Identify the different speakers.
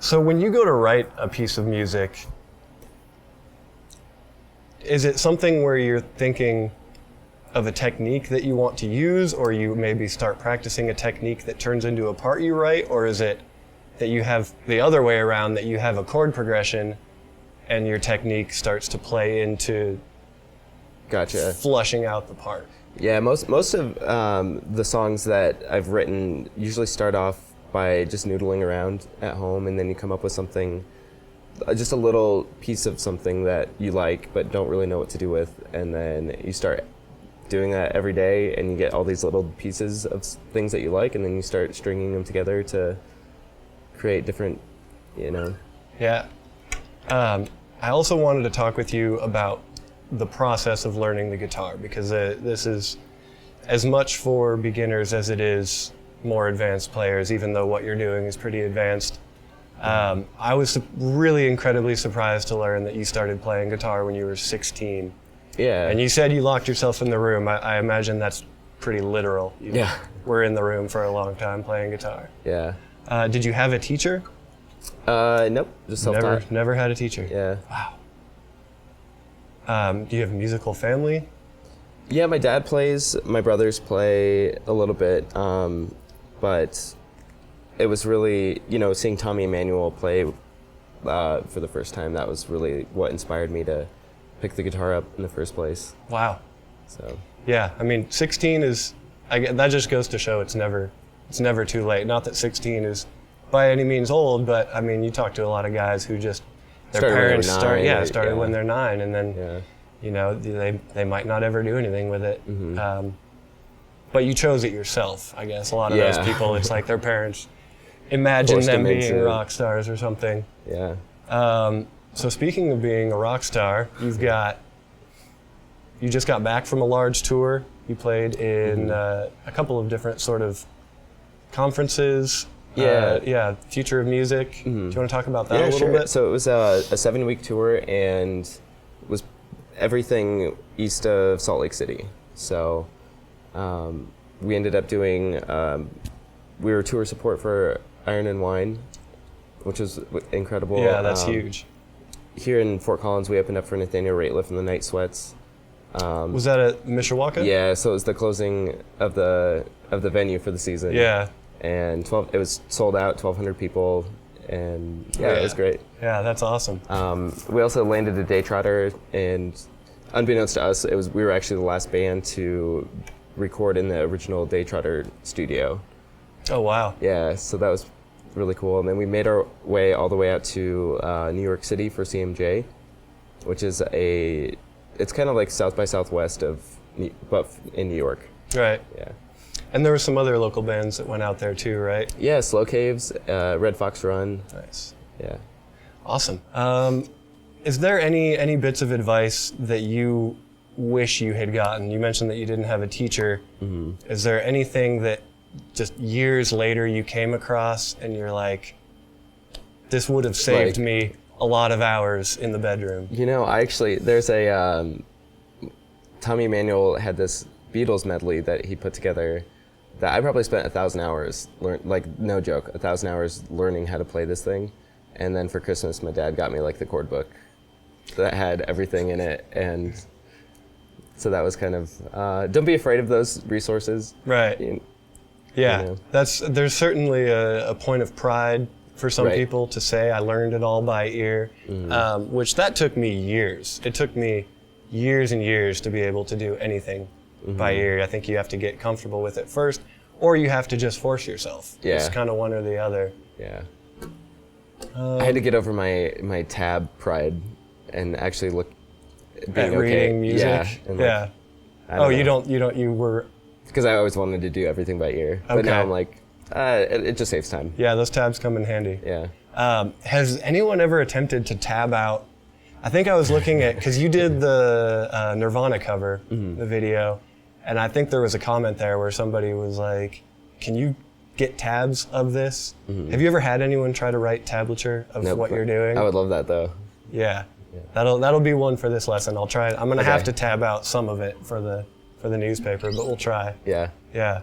Speaker 1: So when you go to write a piece of music, is it something where you're thinking of a technique that you want to use, or you maybe start practicing a technique that turns into a part you write, or is it that you have the other way around, that you have a chord progression and your technique starts to play into
Speaker 2: Gotcha.
Speaker 1: flushing out the part?
Speaker 2: Yeah, most of the songs that I've written usually start off by just noodling around at home, and then you come up with something, just a little piece of something that you like but don't really know what to do with, and then you start doing that every day, and you get all these little pieces of things that you like, and then you start stringing them together to create different,
Speaker 1: Yeah. I also wanted to talk with you about the process of learning the guitar, because this is as much for beginners as it is more advanced players, even though what you're doing is pretty advanced. I was really incredibly surprised to learn that you started playing guitar when you were 16.
Speaker 2: Yeah.
Speaker 1: And you said you locked yourself in the room. I imagine that's pretty literal. You were in the room for a long time playing guitar.
Speaker 2: Yeah.
Speaker 1: Did you have a teacher?
Speaker 2: Nope, just self-taught.
Speaker 1: Never had a teacher.
Speaker 2: Yeah.
Speaker 1: Wow. Do you have a musical family?
Speaker 2: Yeah, my dad plays. My brothers play a little bit, but it was really, seeing Tommy Emmanuel play for the first time. That was really what inspired me to pick the guitar up in the first place.
Speaker 1: Wow.
Speaker 2: So.
Speaker 1: Yeah, 16 is. That just goes to show it's never too late. Not that 16 is by any means old, but you talk to a lot of guys who just their parents started when they're 9, and then they might not ever do anything with it.
Speaker 2: Mm-hmm.
Speaker 1: But you chose it yourself, I guess. A lot of those people, it's like their parents imagined them being rock stars or something.
Speaker 2: Yeah.
Speaker 1: So speaking of being a rock star, you just got back from a large tour. You played in a couple of different sort of conferences. Future of Music. Mm-hmm. Do you want to talk about that a little bit?
Speaker 2: So it was a 7-week tour, and it was everything east of Salt Lake City. So we ended up doing, we were tour support for Iron and Wine, which was incredible.
Speaker 1: Yeah, that's huge.
Speaker 2: Here in Fort Collins, we opened up for Nathaniel Rateliff and the Night Sweats.
Speaker 1: Was that at Mishawaka?
Speaker 2: Yeah, so it was the closing of the venue for the season.
Speaker 1: Yeah.
Speaker 2: And it was sold out, 1,200 people, and it was great.
Speaker 1: Yeah, that's awesome.
Speaker 2: We also landed a day trotter, and unbeknownst to us, we were actually the last band to record in the original day trotter studio.
Speaker 1: Oh wow!
Speaker 2: Yeah, so that was really cool. And then we made our way all the way out to New York City for CMJ, which is it's kind of like South by Southwest but in New York.
Speaker 1: Right.
Speaker 2: Yeah.
Speaker 1: And there were some other local bands that went out there too, right?
Speaker 2: Yeah, Slow Caves, Red Fox Run.
Speaker 1: Nice.
Speaker 2: Yeah.
Speaker 1: Awesome. Is there any bits of advice that you wish you had gotten? You mentioned that you didn't have a teacher. Mm-hmm. Is there anything that just years later you came across and you're like, this would have saved me a lot of hours in the bedroom?
Speaker 2: There's Tommy Emmanuel had this Beatles medley that he put together that I probably spent 1,000 hours, no joke, 1,000 hours learning how to play this thing. And then for Christmas, my dad got me the chord book that had everything in it. And so that was kind of, don't be afraid of those resources.
Speaker 1: Right. There's certainly a point of pride for some people to say, I learned it all by ear, which that took me years. It took me years and years to be able to do anything by ear. I think you have to get comfortable with it first, or you have to just force yourself.
Speaker 2: Yeah.
Speaker 1: It's kind of one or the other.
Speaker 2: Yeah. I had to get over my tab pride and actually look
Speaker 1: at reading music.
Speaker 2: Yeah.
Speaker 1: And you were.
Speaker 2: Because I always wanted to do everything by ear, but now I'm like, it just saves time.
Speaker 1: Yeah, those tabs come in handy.
Speaker 2: Yeah.
Speaker 1: Has anyone ever attempted to tab out? I think I was looking at, because you did the Nirvana cover, the video, and I think there was a comment there where somebody was like, can you get tabs of this? Mm-hmm. Have you ever had anyone try to write tablature of what you're doing?
Speaker 2: I would love that though.
Speaker 1: Yeah. That'll be one for this lesson. I'll try it. I'm gonna have to tab out some of it for the newspaper, but we'll try.
Speaker 2: Yeah.
Speaker 1: Yeah.